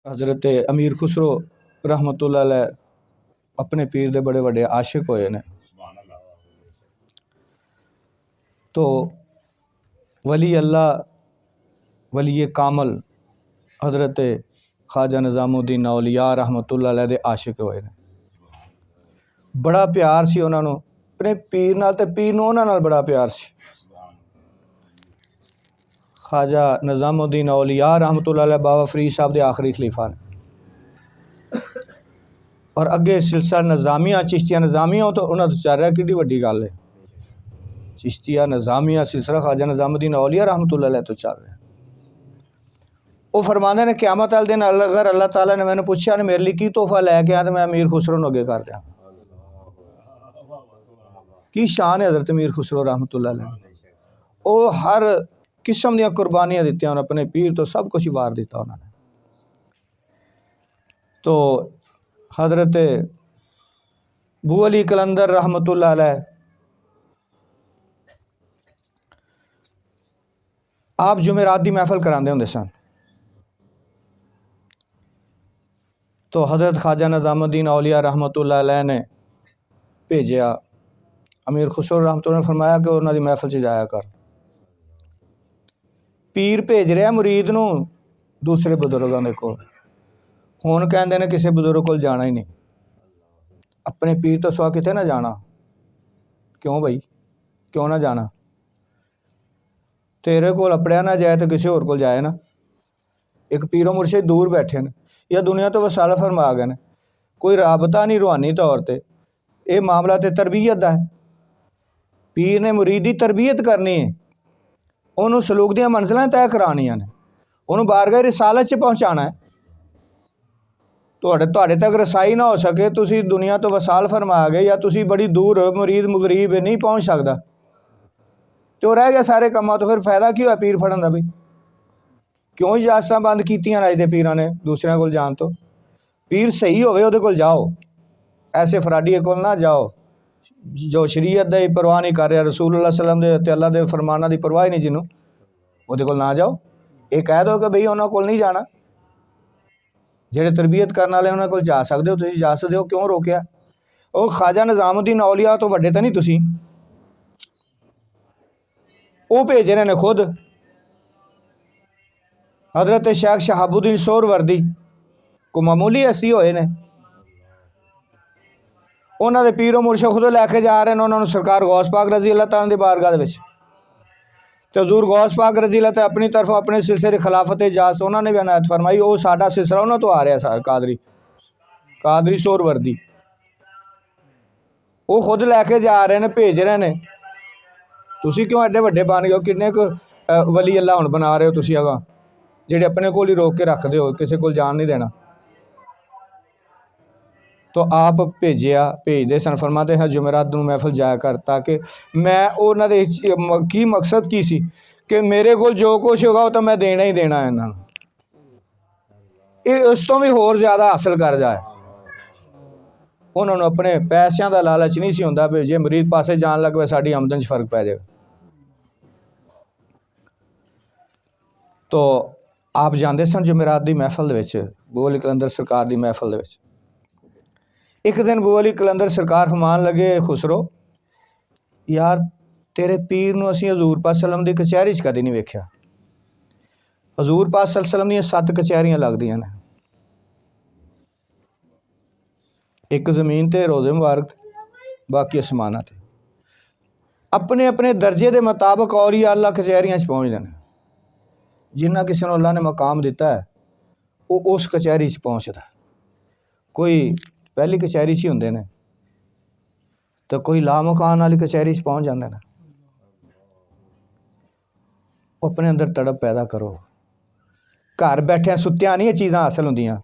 हज़रत अमीर खुसरो रहमतुल्लाह अलैह अपने पीर दे बड़े बड़े आशिक होए ने। तो वली अल्लाह वली कामल हज़रत ख्वाजा निज़ामुद्दीन औलिया रहमतुल्लाह अलैह दे आशिक होए ने। बड़ा प्यार सी उन्हां नूं अपने पीर नाल, ते पीर नूं उन्हां नाल बड़ा प्यार सी। ख्वाजा निज़ामुद्दीन औलिया रहमतुल्लाह अलैह बाबा फरीद साहब दे आखिरी खलीफा ने, और अगे सिलसिला निज़ामिया चिश्तिया निज़ामिया तो उन्होंने चल रहा कि वड्डी गल है। चिश्तिया निज़ामिया सिलसिला ख्वाजा निज़ामुद्दीन औलिया रहमतुल्लाह अलैह तो चल रहा है। वो फरमाते ने क़यामत वाले दिन अगर अल्लाह ताला ने मैंने पूछा ने मेरे लिए की तोहफा लैके आया, तो मैं अमीर खुसरो नूं अगे कर दिया। की शान है हज़रत अमीर खुसरो रहमतुल्लाह अलैह। वो हर किस्म दी कुर्बानियां दित्तियां, अपने पीर तो सब कुछ वार दिता उन्होंने। तो हज़रत बू अली कलंदर रहमतुल्लाह अलैह आप जुमेरात दी महफिल करांदे हुंदे सन। तो हज़रत ख्वाजा निज़ामुद्दीन औलिया रहमतुल्लाह अलैह ने भेजा अमीर खुसरो रहमतुल्लाह ने फरमाया कि उन्होंने महफिल च जाया कर। पीर भेज रहा मुरीद नूं दूसरे बजुर्गों के कोल, हुण कहंदे ने किसी बजुर्ग कोल जाना ही नहीं, अपने पीर तो सवा किते ना जाना। क्यों बई, क्यों ना जाना? तेरे कोल अपड़िया ना जाए तो किसी होर कोल जाए ना। एक पीरो मुर्शिद दूर बैठे ने या दुनिया तो वसाल फरमा गए ने, कोई राबता नहीं रूहानी तौर पर। यह मामला तो तरबीयत का है। पीर ने मुरीद की तरबीयत करनी है, उन्होंने सलूक दी मंजिलां तय करानियां ने, उन्होंने बारगाह रिसालत च पहुँचाना है। तुहाडे तक रसाई ना हो सके, तुसी दुनिया तो वसाल फरमा गए या तुसी बड़ी दूर मुरीद गरीब नहीं पहुँच सकता, तो रह गया सारे कामों। तो फिर फायदा की होया पीर फड़न का? भी क्यों इजाजत बंद कीतियां अज दे पीरां ने दूसरिਆਂ कोल जान तो? पीर सही होवे उहदे कोल जाओ, ऐसे फराडीए कोल ना जाओ जो शरीयत दी परवाह नहीं कर रहा, रसूलुल्लाह सल्लम दे ते अल्लाह दे फरमाना की परवाह ही नहीं जिन्हों, उहदे कोल ना जाओ। ये कह दो कि बई उन्होंने कोल नहीं जाना, जेडे तरबीयत करने वाले उन्होंने कोल जा सकते हो, तुसीं जा सकते हो, क्यों रोकया? वो ख्वाजा निज़ामुद्दीन औलिया तो वड्डे तो नहीं तुसीं, वो भेज रहे ने खुद। हज़रत शेख शहाबुद्दीन सोहरवर्दी को मामूली हस्ती होए ने, उन्होंने पीरो मुर्शद खुद लैके जा रहे हैं उन्होंने सरकार गौस पाक रजी अल्लाह तआला दी बारगाह दे विच। तो हजूर गौस पाक रजी अल्लाह तआला अपनी तरफों अपने सिलसिले खिलाफत इजाज़त उन्होंने भी अनायत फरमाई। वो साडा सिलसिला उन्होंने तो आ रहा सर कादरी सोहरवर्दी, वो खुद लैके जा रहे हैं, भेज रहे हैं। तुसीं क्यों एडे वड्डे बन गए हो? किन्ने क वली अल्लाह हुण बना रहे हो तुसीं अगा, जेडे अपने कोल ही रोक के रखते हो, किसी कोल जान नहीं देना। तो आप भेजते सन, फरमाते हैं जुमेरात नूं महफिल जाया कर, ताकि मैं उन्होंने की मकसद की सी कि मेरे को जो कुछ होगा वो तो मैं देना ही देना है इन्होंने, ये उस तो भी होर ज़्यादा हासिल कर जाए। उन्होंने अपने पैसों का लालच नहीं सी हुंदा भी जे मरीद पासे जान लग पे साड़ी आमदन च फर्क पै जाए। तो आप जाते सन जुमेरात की महफिल दे विच, बू अली कलंदर सरकार की महफिल दे विच। एक दिन बू अली कलंदर सरकार फरमान लगे, खुसरो यार तेरे पीर नूं असीं हजूर पाक सल्लम दी कचहरी च कदी नहीं वेख्या। हजूर पाक सल्लम दीयां 7 कचहरियां लगदियां ने, एक जमीन ते रोज़े मुबारक, बाकी आसमाना ते। अपने अपने दर्जे के मुताबिक औलिया अल्लाह कचहरियां च पहुँचते हैं। जिन्ना किसी को अल्लाह ने मकाम दिता है वो उस कचहरी च पहुँचता। कोई पहली कचहरी च ही होंदे ने, तो कोई लामकान वाली कचहरी च पहुँच जाते हैं। अपने अंदर तड़प पैदा करो, घर बैठे सुत्तिया नहीं ये चीज़ां हासिल होंदियां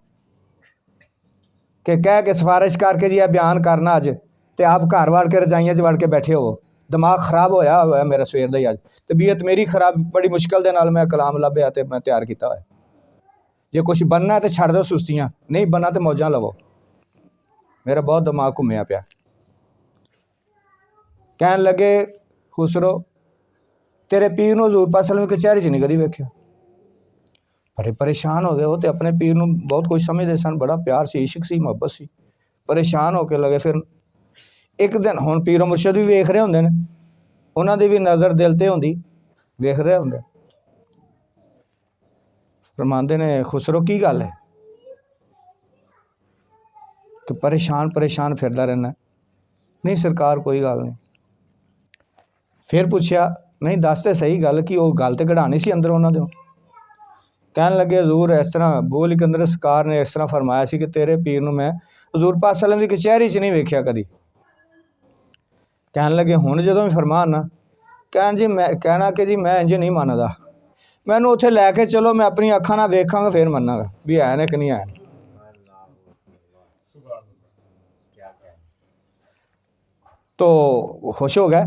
कि कह के सिफारिश करके जी बयान करना अज, तो आप घर वड़ के रजाइयां च वड़ के बैठे हो। दिमाग खराब होया हुआ मेरा सवेर का ही, अज तबीयत मेरी खराब, बड़ी मुश्किल के नाल मैं कलाम लभ्या तो मैं तैयार किया होया। जे कुछ बनना तो छड़ दो सुस्तियां, नहीं बनना तो मौजां लवो। मेरा बहुत दिमाग घूमया पिया। कहन लगे खुसरो तेरे पीर नूं हजूर पाक सल्लम दी कचहरी च नहीं कदी वेख्या। ਬੜੇ ਪਰੇਸ਼ਾਨ ਹੋ ਗਏ। ਉਹ ਤੇ ਆਪਣੇ ਪੀਰ ਨੂੰ ਬਹੁਤ ਕੁਝ ਸਮਝਦੇ ਸਨ, ਬੜਾ ਪਿਆਰ ਸੀ, ਇਸ਼ਕ ਸੀ, ਮੁਹੱਬਤ ਸੀ। ਪਰੇਸ਼ਾਨ ਹੋ ਕੇ ਲਗੇ। ਫਿਰ ਇੱਕ ਦਿਨ ਹੁਣ ਪੀਰੋ ਮੁਰਸ਼ਦ ਵੀ ਵੇਖ ਰਹੇ ਹੁੰਦੇ ਨੇ, ਉਹਨਾਂ ਦੀ ਵੀ ਨਜ਼ਰ ਦਿਲ ਤੇ ਹੁੰਦੀ, ਵੇਖ ਰਹੇ ਹੁੰਦੇ। ਫਰਮਾਉਂਦੇ ਨੇ, ਖੁਸਰੋ ਕੀ ਗੱਲ ਹੈ ਕਿ ਪਰੇਸ਼ਾਨ ਫਿਰਦਾ ਰਹਿਣਾ? ਨਹੀਂ ਸਰਕਾਰ ਕੋਈ ਗੱਲ ਨਹੀਂ। ਫਿਰ ਪੁੱਛਿਆ, ਨਹੀਂ ਦੱਸ ਤੇ ਸਹੀ ਗੱਲ, ਕਿ ਉਹ ਗੱਲ ਤੇ ਕਢਾਣੀ ਸੀ ਅੰਦਰ ਉਹਨਾਂ ਦੇ। ਕਹਿਣ ਲੱਗੇ, ਹਜ਼ੂਰ ਇਸ ਤਰ੍ਹਾਂ ਬੋਲ ਸਿਕੰਦਰ ਸਰਕਾਰ ਨੇ ਇਸ ਤਰ੍ਹਾਂ ਫਰਮਾਇਆ ਸੀ ਕਿ ਤੇਰੇ ਪੀਰ ਨੂੰ ਮੈਂ ਹਜ਼ੂਰ ਪਾਕ ਸਲਮ ਦੀ ਕਚਹਿਰੀ 'ਚ ਨਹੀਂ ਵੇਖਿਆ ਕਦੀ। ਕਹਿਣ ਲੱਗੇ, ਹੁਣ ਜਦੋਂ ਵੀ ਫਰਮਾਨ ਨਾ ਕਹਿਣਾ ਕਿ ਜੀ ਮੈਂ ਇੰਝ ਨਹੀਂ ਮੰਨਦਾ, ਮੈਨੂੰ ਉੱਥੇ ਲੈ ਕੇ ਚਲੋ, ਮੈਂ ਆਪਣੀ ਅੱਖਾਂ ਨਾਲ ਵੇਖਾਂਗਾ ਫਿਰ ਮੰਨਾਂਗਾ ਵੀ ਹੈ ਨੇ ਕਿ ਨਹੀਂ ਹੈ। ਤੋ ਖੁਸ਼ ਹੋ ਗਏ।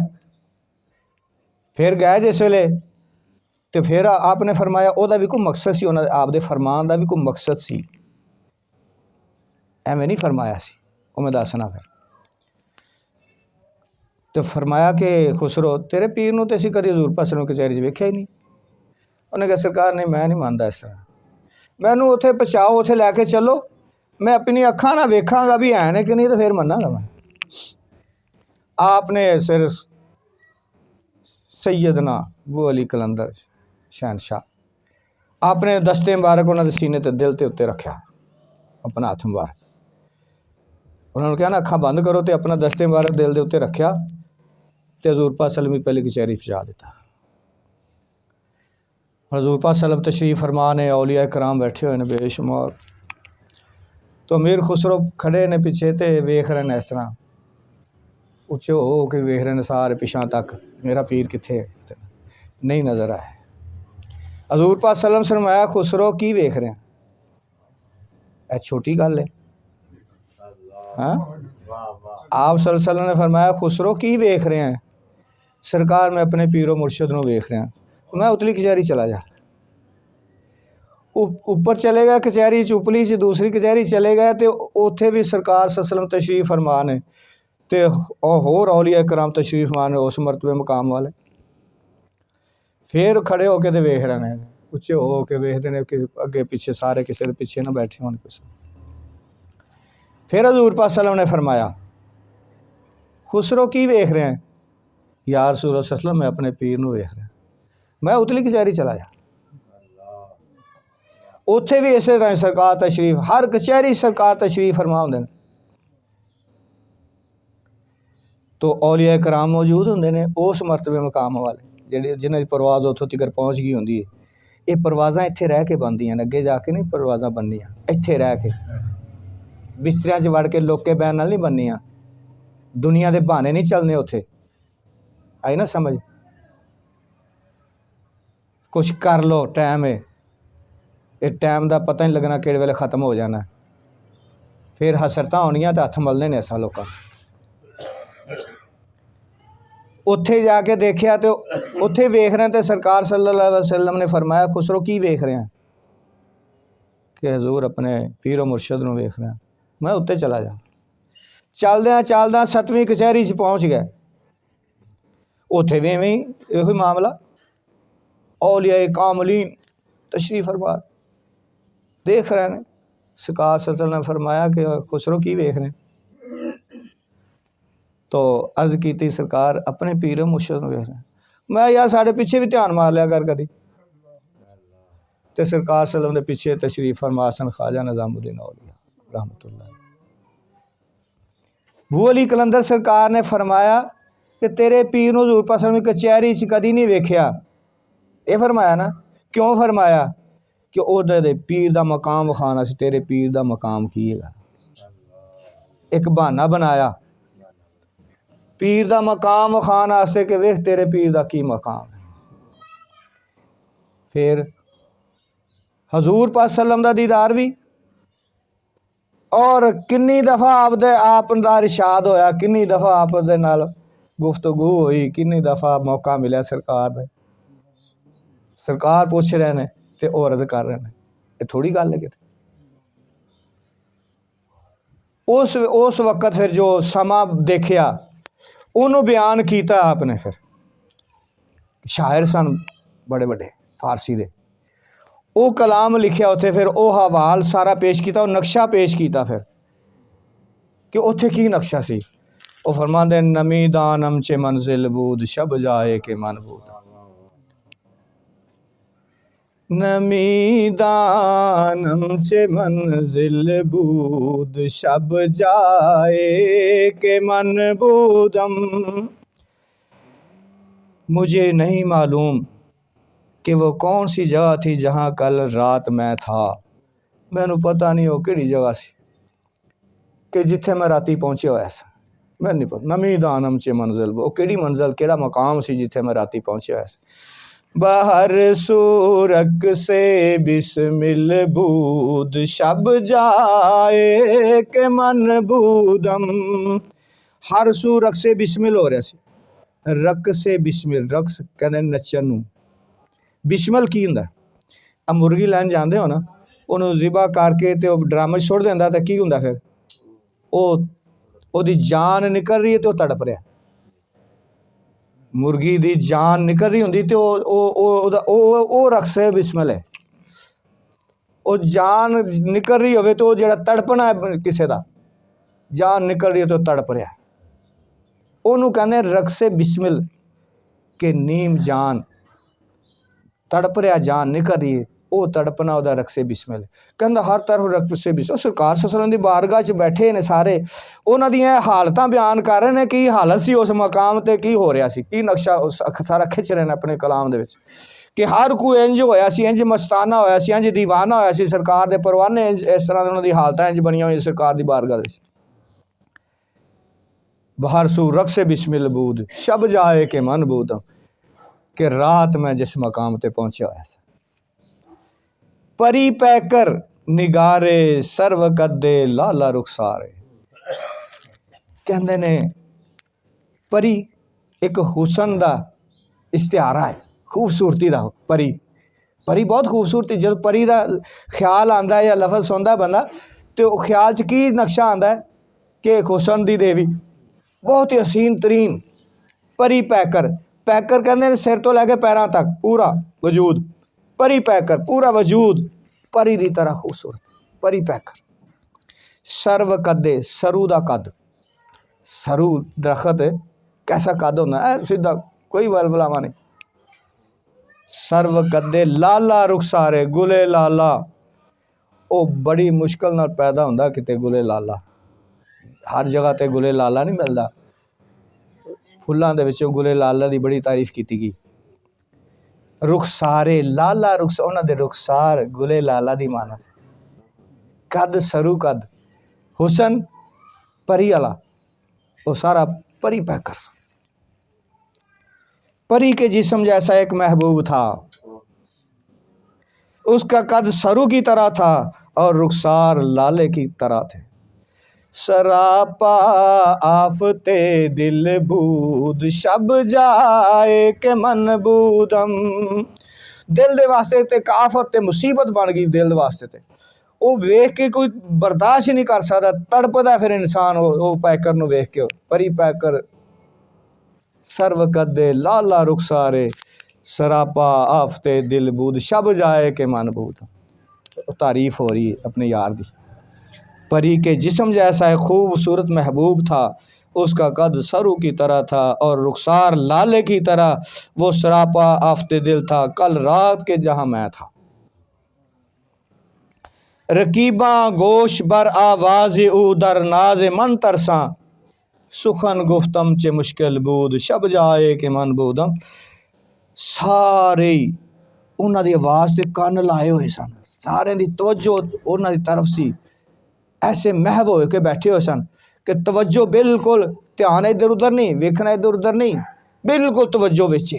ਫਿਰ ਗਏ ਜਿਸ ਵੇਲੇ, ਤੇ ਫਿਰ ਆਪ ਨੇ ਫਰਮਾਇਆ, ਉਹਦਾ ਵੀ ਕੋਈ ਮਕਸਦ ਸੀ, ਉਹਨਾਂ ਦੇ ਆਪ ਦੇ ਫਰਮਾਨ ਦਾ ਵੀ ਕੋਈ ਮਕਸਦ ਸੀ, ਐਵੇਂ ਨਹੀਂ ਫਰਮਾਇਆ ਸੀ। ਉਹ ਮੈਂ ਦੱਸਣਾ ਫਿਰ। ਤੇ ਫਰਮਾਇਆ ਕਿ ਖੁਸਰੋ ਤੇਰੇ ਪੀਰ ਨੂੰ ਤੇ ਅਸੀਂ ਕਦੇ ਹਜ਼ੂਰ ਪਾਕ ਸਲਮ ਕਚਹਿਰੀ 'ਚ ਵੇਖਿਆ ਹੀ ਨਹੀਂ। ਉਹਨੇ ਕਿਹਾ, ਸਰਕਾਰ ਨਹੀਂ, ਮੈਂ ਨਹੀਂ ਮੰਨਦਾ ਇਸ ਤਰ੍ਹਾਂ, ਮੈਨੂੰ ਉੱਥੇ ਪਹੁੰਚਾਓ, ਉੱਥੇ ਲੈ ਕੇ ਚੱਲੋ, ਮੈਂ ਆਪਣੀ ਅੱਖਾਂ ਨਾਲ ਵੇਖਾਂਗਾ ਵੀ ਹੈ ਨੇ ਕਿ ਨਹੀਂ, ਤਾਂ ਫਿਰ ਮੰਨਾਂਗਾ ਮੈਂ। ਆਪ ਨੇ ਸਿਰ ਸੈਯਦਨਾ ਅਬੂ ਅਲੀ ਕਲੰਦਰ ਸ਼ਹਿਨशाह ਆਪਣੇ ਦਸਤੇ ਮੁਬਾਰਕ ਉਹਨਾਂ ਦੇ ਸੀਨੇ ਤੇ ਦਿਲ ਤੇ ਉੱਤੇ ਰੱਖਿਆ, ਆਪਣਾ ਹੱਥ ਮੁਬਾਰਕ। ਉਹਨਾਂ ਨੂੰ ਕਿਹਾ ਨਾ ਅੱਖਾਂ ਬੰਦ ਕਰੋ, ਤੇ ਆਪਣਾ ਦਸਤੇ ਮੁਬਾਰਕ ਦਿਲ ਦੇ ਉੱਤੇ ਰੱਖਿਆ, ਤੇ ਹਜ਼ੂਰ ਪਾਕ ਸਲਮ ਦੀ ਪਹਿਲੀ ਕਚਹਿਰੀ ਪਹੁੰਚਾ ਦਿੱਤਾ। ਹਜ਼ੂਰ ਪਾਕ ਸਲਮ ਤਸ਼ਰੀਫ ਫरमा ਨੇ, औलिया कराम बैठे हुए ने बेशुमार। तो अमीर खुसरो खड़े ने पिछे, तो वेख रहे हैं इस तरह ਉੱਚੇ ਹੋ ਕੇ ਵੇਖ ਰਹੇ ਨੇ ਸਾਰੇ ਪਿਛਾਂ ਤੱਕ, ਮੇਰਾ ਪੀਰ ਕਿੱਥੇ ਹੈ, ਨਹੀਂ ਨਜ਼ਰ ਆਇਆ। ਹਜ਼ੂਰ ਪਾਕ ਸਲਮ ਫਰਮਾਇਆ, ਖੁਸਰੋ ਕੀ ਵੇਖ ਰਹੇ? ਇਹ ਛੋਟੀ ਗੱਲ ਹੈ। ਹਾਂ, ਆਪ ਸਲਮ ਨੇ ਫਰਮਾਇਆ, ਖੁਸਰੋ ਕੀ ਵੇਖ ਰਹੇ हैं? ਸਰਕਾਰ ਮੈਂ ਆਪਣੇ ਪੀਰੋ ਮੁਰਸ਼ਦ ਨੂੰ ਵੇਖ ਰਿਹਾ। ਮੈਂ ਉਤਲੀ ਕਚਹਿਰੀ ਚਲਾ ਜਾ। ਉੱਪਰ ਚਲੇ ਗਿਆ ਕਚਹਿਰੀ 'ਚ, ਉਪਲੀ 'ਚ ਦੂਸਰੀ ਕਚਹਿਰੀ ਚਲੇ ਗਏ, ਤੇ ਉੱਥੇ ਵੀ ਸਰਕਾਰ ਸਲਮ ਤਸ਼ਰੀਫ ਫਰਮਾ ਨੇ, ਤੇ ਹੋਰ औलिया कराम तशरीफ मान उस मरतबे मुकाम वाले। फिर खड़े होके तो वेख रहे हैं, उच्चे हो के वेखते हैं कि अगे पिछे सारे किसी के पिछे ना बैठे होने किसी। फिर हजूर पाक सल्लम ने फरमाया, खुसरो की वेख रहे हैं? यार रसूल सल्लम मैं अपने पीर नूं वेख रहा। मैं उतली कचहरी चला जा। उत्थे भी इस तरह सरकार तशरीफ, हर कचहरी सरकार तशरीफ फरमा होंदे ने। तो औलिया कराम मौजूद होंगे ने उस मरतबे मुकाम वाले, ਜਿਹੜੇ जिन्हां दी परवाज़ उत्थों तक पहुँच गई होंदी है। ये परवाज़ां इत्थे रह के बनदियां ने, अगे जाके नहीं परवाज़ां बननियां, इत्थे रह के बिस्तरियां 'च वड़ के लोके बैन नाल नहीं बननियां, दुनिया दे बहाने नहीं चलने उत्थे। आई ना समझ? कुछ कर लो, टाइम है, ये टाइम का पता नहीं लगना किहड़े वेले खत्म हो जाना, फिर हसरतां होणियां ते हत्थ मलने ने असां लोकां। उत्थे जाके देखिया तो उत्थे वेख रहे हैं, तो सरकार सल्लल्लाहु अलैहि वसल्लम ने फरमाया, खुसरो की वेख रहे हैं? कि हजूर अपने पीरो मुर्शद नूं वेख रहे हैं। मैं उत्ते चला जा। चलद्या 7वीं कचहरी 'च पहुँच गए। उत्थे भी इवें ही मामला, औलिया कामलीन तशरीफ फरमा देख रहे हैं। सरकार सल्लल्लाहु अलैहि वसल्लम ने फरमाया कि खुसरो की वेख रहे हैं? तो अर्ज़ की सरकार अपने पीर मुर्शद नूं वेख रहे हैं। मैं यार साढ़े पिछे भी ध्यान मार लिया कर कदी। तो सरकार सल्लम के पिछे तशरीफ फरमा सन ख्वाजा निज़ामुद्दीन औलिया रहमतुल्लाह। अबू अली कलंदर सरकार ने फरमाया कि तेरे पीर नूं हज़ूर पाक सल्लम दी कचहरी 'च कदी नहीं वेख्या। ये फरमाया ना, क्यों फरमाया? कि ओहदे पीर दा मकाम विखाना सी, तेरे पीर दा मकाम की है। एक बहाना बनाया पीर दा मकाम विखाण वास्ते कि वेख तेरे पीर दा की मकाम है। फिर हजूर पाक सल्लम दा दीदार भी, और किन्नी दफ़ा आप दा इरशाद होया, किन्नी दफ़ा आप दे नाल गुफ्तगू हुई, किन्नी दफ़ा मौका मिला सरकार दे। सरकार पूछ रहे हैं ते औरत कर रहे हैं, ये थोड़ी गल है। उस वक़्त फिर जो समा देखिया उन्होंने बयान किया आपने। फिर शायर सन बड़े बड़े फारसी दे, ਉਹ ਕਲਾਮ ਲਿਖਿਆ ਉੱਥੇ, ਫਿਰ ਉਹ ਹਵਾਲ ਸਾਰਾ ਪੇਸ਼ ਕੀਤਾ, ਉਹ ਨਕਸ਼ਾ ਪੇਸ਼ ਕੀਤਾ ਫਿਰ ਕਿ ਉੱਥੇ ਕੀ ਨਕਸ਼ਾ ਸੀ। ਉਹ ਫਰਮਾਉਂਦੇ ਨਮੀ ਦਾਨਮ ਚ ਮੰਜ਼ਿਲ ਬੂਦ ਸ਼ਬ ਜਾਏ ਕੇ ਮਨ ਬੂਦ। ਨਮੀ ਦਾਨਮ ਚ ਮੰਜ਼ਿਲ ਬੂਦ ਸ਼ਬ ਜਾਏ के मन बूदम। मुझे नहीं मालूम कि वो कौन सी जगह थी जहाँ कल रात मैं था। मैनू पता नहीं वो किहड़ी जगह सी कि जिथे मैं राती पहुँचे होया सा, मैं नहीं पता। नमी दानम च मंजिल, वो किहड़ी मंजिल किहड़ा मकाम सी जिथे मैं राती पहुँचे होया सा। बाहर सूरक से बिस्मिल बूद शब जाए के मन बूदम। हर सूरक से बिस्मिल हो रहा सी, रक से बिस्मिल, रक्स कहते नचन नूं, बिस्मिल की हुंदा? आ मुर्गी लैन जांदे हो ना, उन्होंने ज़िबा करके ते ड्रम च सुੱਟ दिंदा तो की हुंदा फिर? ओदी जान निकल रही है तो तड़प रहा। मुर्गी दी जान निकल रही होंदी तो ओ रक्स है बिस्मिल है। वो जान निकल रही होवे तो जेड़ा तड़पना है किसी दा, जान निकल रही है तो तड़प रहा, ओनू कहने रक्से बिस्मिल के नीम जान तड़प रहा, जान निकल रही है, वो तड़पना उहदा रक्से बिस्मिल। कहंदा हर तरफ रक्से बिस्मिल। सरकार ससलन दी बारगाह च बैठे ने सारे, उन्हां दियां हालतां बयान कर रहे हैं कि हालत सी उस मकाम ते, की हो रहा सी, की नक्शा सारा खिच रहे हैं अपने कलाम दे विच कि हर कोई इंज होया सी, इंज मस्ताना होया सी, इंज दीवाना होया सी, सरकार दे परवाने इंज इस तरह उन्हां दी हालतां इंज बनियां होई सरकार दी बारगाह दे विच। बाहर सू रक्स बिस्मिल बूद शब जाए के मन बूद, कि रात मैं जिस मकाम ते पहुंचा होया सा। परी पैकर निगारे सर्व कदे लाला रुखसारे। कहंदे ने परी एक हुसन दा इश्तिहारा है, खूबसूरती दा। परी परी बहुत खूबसूरती, जब परी दा ख्याल आंदा है या लफज सुनदा बंदा तो ख्याल च की नक्शा आंदा है कि एक हुसन दी देवी, बहुत ही हसीन तरीन। परी पैकर, पैकर कहते सिर तो लैके पैरों तक पूरा वजूद, परी पैकर पूरा वजूद परी की तरह खूबसूरत, परी पैकर। सर्व कदे, सरू का कद, सरू दरखत कैसा कद होंदा है, सीधा कोई वलवलावा नहीं। सर्व कदे लाला रुखसारे, गुले लाला, वो बड़ी मुश्किल नाल पैदा होंदा किते गुले लाला, हर जगह ते गुले लाला नहीं मिलता। फुल्लां दे विचों गुले लाला की बड़ी तारीफ की गई। रुखसारे, लाला रुख, उन्हां दे रुखसार गुले लाला दी मानत, कद सरू कद, हुसन परी वाला, वो सारा परी पैकर। परी के जिस्म जैसा एक महबूब था, उसका कद सरू की तरह था और रुखसार लाले की तरह थे। सरापा आफते दिल बूद शब जाए के मन बूदम। दिल दे वास्ते ते आफत ते मुसीबत बन गई, दिल दे वास्ते ते वो वेख के कोई बर्दाश्त नहीं कर सकता, तड़पदा फिर इंसान वो पैकर नूं वेख के। परी पैकर सर्व कदे लाला रुखसारे, सरापा आफते दिल बूद शब जाए के मन बूद। तारीफ हो रही है अपने यार दी। परी के जिस्म जैसा है खूबसूरत महबूब था, उसका कद सरू की तरह था और रुखसार लाले की तरह, वो सरापा आफते दिल था कल रात के जहाँ मैं था। रकीबा गोश बर आवाज उदर नाज मन तरसा, सुखन गुफ्तम च मुश्किल बूद शब जाए के मन बूदम। सारे उन्हां दी आवाज़ ते कन्न लाए हुए सन, सारे दी तवज्जो उन्हां दी तरफ सी, ऐसे महव हो के बैठे हुए सन कि तवज्जो बिल्कुल, ध्यान इधर उधर नहीं, वेखना इधर उधर नहीं, बिल्कुल तवज्जो विच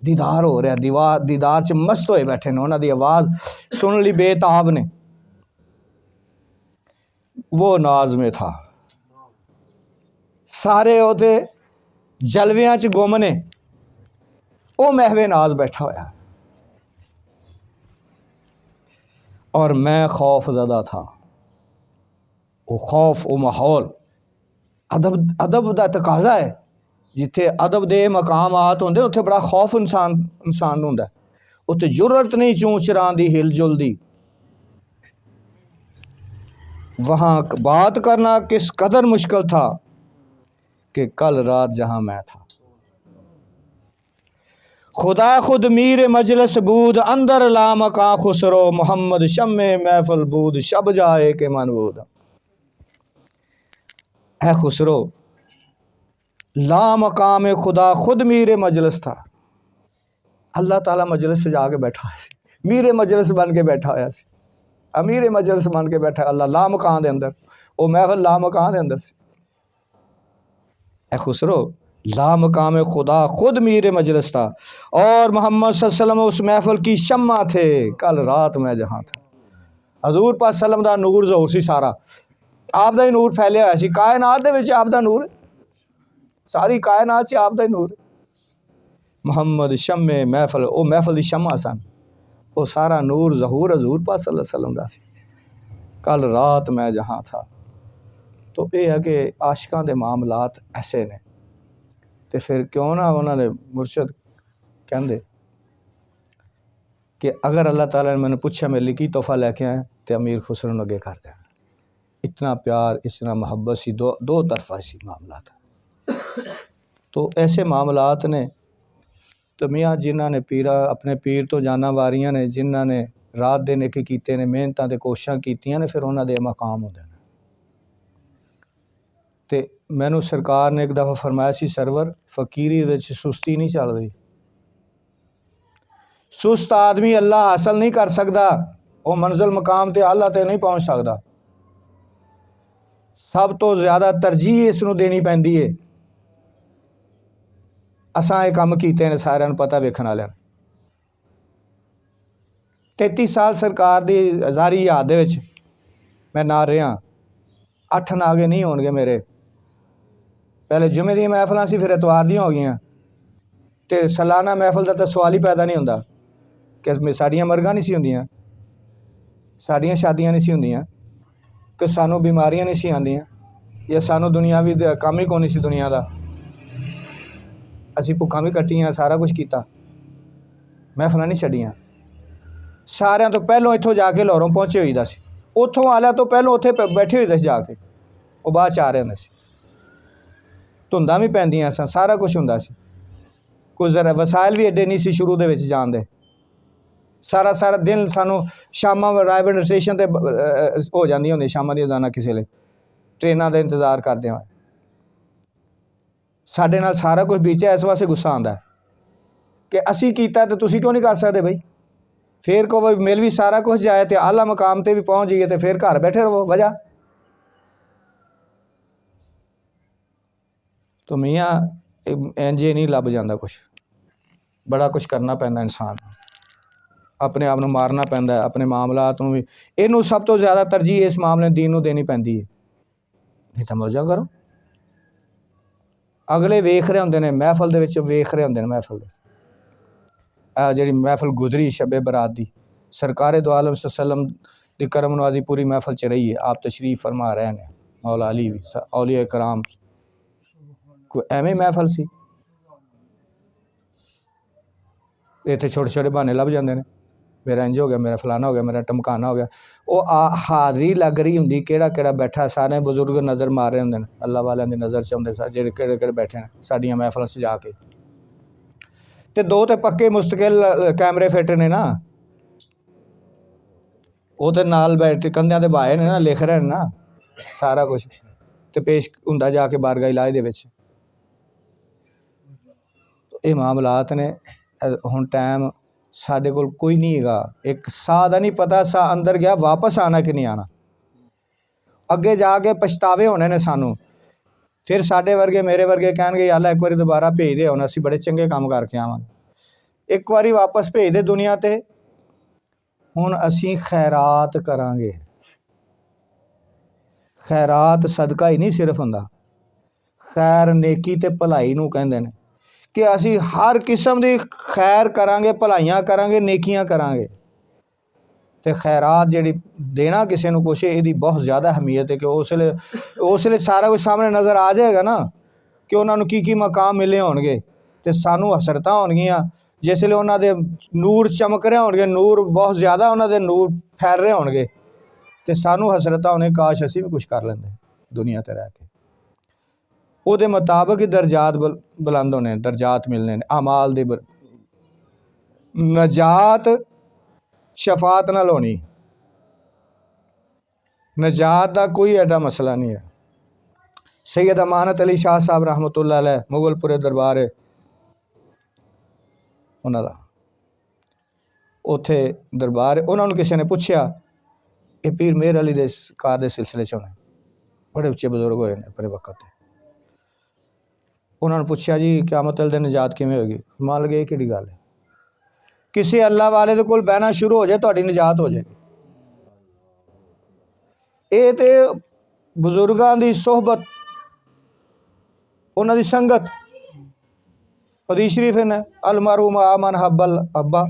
दीदार हो रहा, दीदार च मस्त होए बैठे ने, उन्हां दी आवाज़ सुन ली बेताब ने। वो नाज में था, सारे ओदे जलवियां च गुम ने, वो महवे नाज बैठा होया और मैं खौफ ज़दा था। वो खौफ, वो माहौल, अदब का तकाजा है। जिथे अदब दे मकामात होंदे उत्थे बड़ा खौफ इंसान होंदा है। उत्ते जुर्रत नहीं चूं चरां दी हिल जुल दी। वहाँ बात करना किस कदर मुश्किल था कि कल रात जहाँ मैं था। खुदा खुद मीर मजलिस बूद अंदर लाम का खुसरो मोहम्मद शम्मे महफल बूद शब जाए के मनबूद। है खुसरो ला मकाम खुदा खुद मीर मजलिस था। अल्लाह ताला मजलिस से जाके बैठा है, मीर मजलिस बन के बैठा होया सी, अमीर मजलिस बन के बैठा अल्लाह ला मकान दे अंदर, वो महफल ला मकान दे अंदर से। है खुसरो ला मकाम खुदा खुद मीर मजलिस था और मोहम्मद सल्लल्लाहु अलैहि वसल्लम उस महफल की शम्मा थे कल रात मैं जहाँ था। हजूर पाक सल्लम दा नूर ज़हूर सी, सारा आप दा ही नूर फैलिया होया सी। कायनात दे विच आप दा नूर, सारी कायनात च आप दा ही नूर। मोहम्मद शम्मे महफल, वो महफल की शम्मा सन, वो सारा नूर ज़हूर हजूर पाक सल्लल्लाहु अलैहि वसल्लम दा सी। कल रात मैं जहाँ था। तो यह है कि आशिकां दे मामलात ऐसे ने, तो फिर क्यों ना उन्होंने मुर्शद कहते कि अगर अल्लाह ताला ने मैंने पूछा मेरे लिए की तोहफा लैके आए तो अमीर खुसरो ने अगे कर देना। इतना प्यार, इतना मोहब्बत सी, दो तरफा सी मामलात। तो ऐसे मामलात ने तो मियाँ जिन्होंने पीरा अपने पीर तो जाना वारियां ने, जिन्होंने रात दिन एक कीते ने, मेहनतां ते कोशिशां कीतियां ने, फिर उन्होंने मकाम होंदे ने। तो मैनू सरकार ने एक दफ़ा फरमाया सी, सरवर फकीरी दे विच सुस्ती नहीं चल रही। सुस्त आदमी अल्लाह हासिल नहीं कर सकता, वो मंजिल मकाम ते आला ते नहीं पहुँच सकता। सब तो ज़्यादा तरजीह इसनूं देनी पैंदी है। असां ये काम कीते ने, सारिਆਂ ਨੂੰ पता वेखण वालिਆਂ। 33 साल सरकार दी हज़ारी याद दे विच मैं ना रहा। 8 नागे नहीं होणगे मेरे। पहले जुमे दी महफिलां सी, फिर एतवार दी हो गईयां, ते सालाना महफिल दा तां सवाल ही पैदा नहीं हुंदा कि साडियां मरगां नहीं सी हुंदियां, साडियां शादियां नहीं सी हुंदियां, कि सानू बीमारियां नहीं सी आंदियां, या सानू दुनियावी काम ही कोई नहीं सी दुनिया दा। असीं भुक्खां भी कट्टियां, सारा कुछ कीता, महफिलां नहीं छड्डियां। सारिਆਂ तो पहलों इत्थों जाके लाहौरों पहुँचे होईदा सी, उत्थों वालिਆਂ तो पहलों उत्थे बैठे होईदे सी जाके, वो बाद च आ रहे हुंदे सी। धुंदां भी पैंदियां सन, सारा कुछ हुंदा सी। कुछ जरा वसाइल भी एडे नहीं सी शुरू दे विच जाण दे। सारा सारा दिन सानू शामां रायबंड स्टेशन ते हो जांदियां हुंदियां शामां दी रोज़ाना किसी ले ट्रेनां दा इंतज़ार करदे होए। साडे नाल सारा कुछ बीतिया, इस वास्ते गुस्सा आंदा है कि असीं कीता ते तुसीं क्यों नहीं कर सकदे बई। फिर कहो मिल भी सारा कुछ जाए तो आला मकाम ते भी पहुँच जाइए तो फिर घर बैठे रहो वजह। तो मियाँ इंजे नहीं लभ जाता कुछ, बड़ा कुछ करना पैंदा इंसान, अपने आप नूं मारना पैंदा है, अपने मामलात नूं भी। इनू सब तो ज़्यादा तरजीह इस मामले दीन नूं देनी पैंदी है, नहीं तो मौजा करो। अगले वेख रहे होंदे ने महफल दे विच, वेख रहे होंदे ने महफल दे जिहड़ी महफल गुजरी शबे बरात दी, सरकारे दो आलम सल्लम दी करम नवाजी पूरी महफल च रही है। आप तशरीफ फरमा रहे हैं, मौला अली भी, औलिया कराम, कोई एवें महफल सी। इत्थे छोटे छोटे बहाने लभ जाते हैं, मेरा इंज हो गया, मेरा फलाना हो गया, मेरा टमकाना हो गया। वो हाज़री लग रही होंगी, केड़ा केड़ा बैठा, सारे बजुर्ग नज़र मार रहे होंगे, अल्लाह वालियां दी नज़र च होंदे जेहड़े केड़े केड़े बैठे हैं साडियां महफिलां सजा के। ते दो तो पक्के मुस्तकिल कैमरे फिट ने ना, वो तो नाल बैठ के कंधियां ते बाए ने ना, लिख रहे हैं ना सारा कुछ, तो पेश हुंदा जाके बारगाह इलाही दे विच। ये मामलात ने हुण टाइम साडे कोल कोई नहीं हैगा, एक साह दा नहीं पता साह अंदर गया वापस आना कि नहीं आना। अगे जाके पछतावे होने ने सानू, फिर साडे वर्गे मेरे वर्गे कहणगे अल्लाह एक बारी दोबारा भेज दे, हुण असीं बड़े चंगे काम करके आवांगे। एक बारी वापस भेज दे दुनिया ते, हुण असीं खैरात करांगे। खैरात सदका ही नहीं सिर्फ हुंदा, खैर नेकी ते भलाई नूं कहंदे ने कि असीं हर किस्म दी खैर करांगे, भलाइयां करांगे, नेकियां करांगे। तो खैरात जिहड़ी देना किसी नूं कुछ, इहदी बहुत ज़्यादा अहमियत है कि उसले सारा कुछ सामने नज़र आ जाएगा ना कि उन्होंने की मकाम मिले होणगे, ते सानू हसरतां होणगियां जिसले उन्होंने नूर चमक रहे होंगे, नूर बहुत ज़्यादा उन्होंने नूर फैल रहे होंगे, तो सानू हसरत होने काश असी भी कुछ कर लेंगे दुनिया ते रह के। ਉਹਦੇ मुताबिक ही दर्जात बुलंद होने, दर्जात मिलने ने, अमाल दी नजात शफात नाल होनी। नजात का कोई एडा मसला नहीं है। सैयद अमानत अली शाह साहब रहमतुल्लाह अलैह मुगलपुरे दरबार है उन्हों का, उत्थे दरबार है। उन्होंने किसी ने पूछा, ये पीर मेहर अली दे कार दे सिलसिले च होने, बड़े उच्चे बजुर्ग होए ने अपने वक्त। उन्होंने पूछा जी क़यामत वाले दिन निजात किवें होएगी? मान लगे कि गल है, किसी अल्लाह वाले दे कोल बहना शुरू हो जाए तो निजात हो जाएगी। ये तो बजुर्गों की सोहबत, उन्होंने संगत, हदीस शरीफ है अलमरू मा मन हब्बल अब्बा,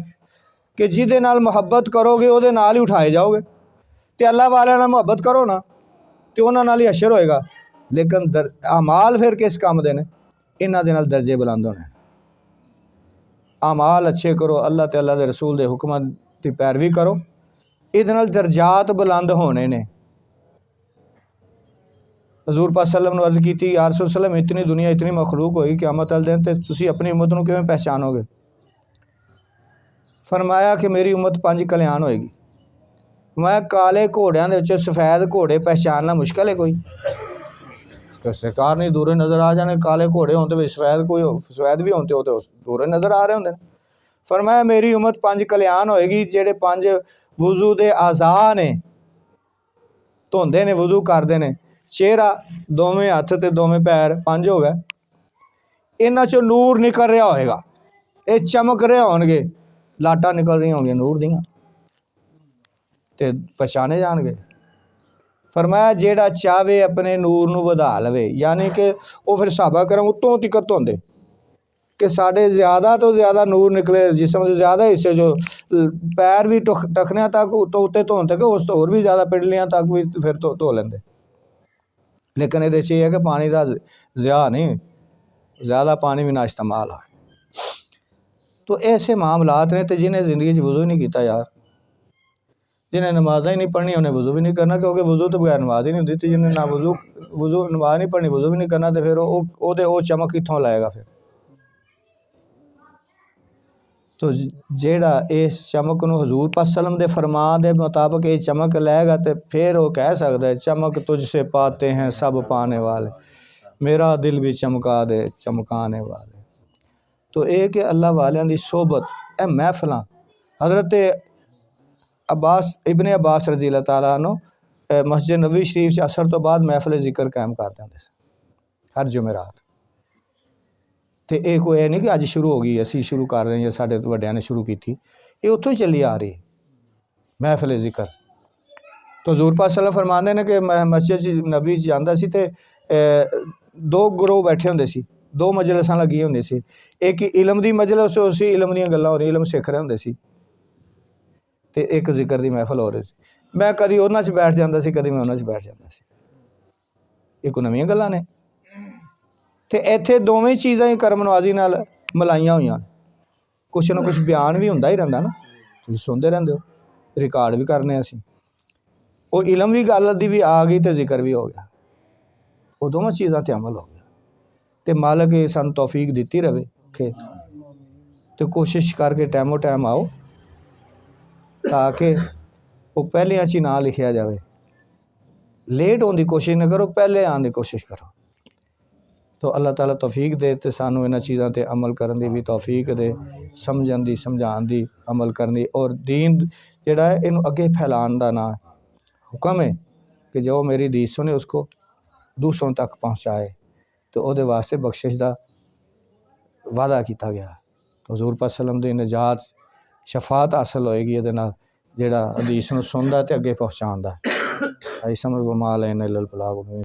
कि जिहदे नाल मुहब्बत करोगे उहदे नाल ही उठाए जाओगे। तो अल्लाह वाले नाल मुहब्बत करो ना तो उन्हां नाल ही अशर होएगा। लेकिन अमाल फिर किस काम दे ने? इन्हां दे नाल दर्जे बुलंद होने। अमाल अच्छे करो, अल्लाह ते अल्लाह दे रसूल दे हुक्मां दी पैरवी करो, इहदे नाल दर्जात बुलंद होने ने। हजूर पाक सल्लम ने अर्ज़ की थी, या रसूल सल्लम इतनी दुनिया इतनी मखलूक होगी क़यामत वाले दिन, ते तुसीं अपनी उम्मत नूं किवें पहचानोगे? फरमाया कि मेरी उम्मत 5 कल्याण होएगी। मैं काले घोड़ियां दे विच सफेद घोड़े पहचानना मुश्किल है कोई? सरकार नहीं दूर नज़र आ जाने, काले घोड़े हों तो सफेद कोई सफेद भी होते हो तो दूर नज़र आ रहे होंगे। फरमाया मेरी उम्मत 5 कल्याण होएगी, जेड़े 5 वुजू दे आज़ा ने, धोंदे ने, वुजू करते हैं, चेहरा, दोवें हत्थ ते दोवें पैर, 5 हो गए। इन्हां चों नूर निकल रहा होएगा, ये चमक रहे होंगे, लाटा निकल रही होंगी नूर दियां, ते पहचाने जाएंगे। फरमाया जेड़ा चाहे अपने नूर नूं वधा लवे, यानी कि वो फिर सहाबा करम उत्तों तिकत धोंदे कि साढ़े ज़्यादा तो ज़्यादा नूर निकले, जिसम के ज़्यादा हिस्से जो पैर भी टखनिया तक उत्तों उत्ते धोन तक, उस तो होर भी ज़्यादा पिंडलियां तक भी फिर धो लेंदे। लेकिन ये है कि पानी का ज़िया नहीं, ज़्यादा पानी भी ना इस्तेमाल है। तो ऐसे मामलात ने, तो जिन्हें ज़िंदगी वज़ू ही नहीं किया यार, जिन्हें नमाज़ा ही नहीं पढ़नी उन्हें वज़ू भी नहीं करना, क्योंकि वज़ू तो बगैर नमाज ही नहीं होती। जिन्हें ना वज़ू नमाज नहीं पढ़नी, वज़ू भी नहीं करना, तो फिर वो चमक कित्थों लाएगा फिर? तो जेड़ा इस चमक नूं हजूर पाक सल्लम दे फरमान दे मुताबिक ये चमक लाएगा, तो फिर वो कह सकता है चमक तुझसे पाते हैं सब पाने वाले, मेरा दिल भी चमका दे चमकाने वाले। तो ये कि अल्लाह वालियां दी सोहबत, ए महफिलां, हज़रत अब्बास इब्ने अब्बास रज़ी अल्लाह तआला अन्हु मस्जिद नबवी शरीफ च असर तो बाद महफिल जिक्र कायम करते हैं हर जुमेरात। तो ये कोई नहीं कि अज शुरू हो गई, असी शुरू कर रहे हैं या साढ़े वड्डियां ने शुरू की थी, ये उत्थों ही चली आ रही महफिल जिक्र। तो हज़ूर पाक सल्लल्लाहु अलैहि वसल्लम फरमाते हैं कि मस्जिद नबवी जाता सी ते 2 ग्रोह बैठे होंदे सी, 2 मजलिसां लगी होंदी सी। एक इलम दी मजलिस, उसी इलम दी गल्लां हो रही, इलम सिख रहे होंदे सी, ते एक जिक्र दी महफिल हो रही सी। मैं कभी उन्हां च बैठ जाता सी, कभी मैं उन्हां च बैठ जाता सी। ये कोई नवीं गल्लां ने? तो इत्थे दोवें चीज़ां ही करम नवाजी नाल मिलाइयां होईयां। कुछ ना कुछ बयान भी हुंदा ही रहिंदा ना, तुसीं सुनदे रहिंदे हो, रिकॉर्ड भी करने असीं। वो इलम भी गल दी भी आ गई तो जिक्र भी हो गया, वो दोवें चीज़ां ते अमल हो गया। तो मालक ये सानूं तौफीक दित्ती रहे कि तो कोशिश करके टाइमो टाइम आओ, ताकि वो पहले च ही ना लिखिया जाए। लेट होने की कोशिश ना करो, पहले आने की कोशिश करो। तो अल्लाह ताला तौफीक दे, तो सानू इन्हां चीज़ों ते अमल करने की भी तौफीक दे, समझण दी, समझाण दी, अमल करने दी, और दीन जिहड़ा है इनू अगे फैलाण दा ना हुक्म है कि जो मेरी हदीस सुने उसको दूसरों तक पहुँचाए। तो वो वास्ते बख्शिश का वादा किया गया। तो हज़ूर पाक सल्लम दी निजात शफात हासिल होएगी ये जिहड़ा हदीस नूं सुनदा ते अगे पहुँचांदा। आई समझ वमा अलैना इल्लल बलाग।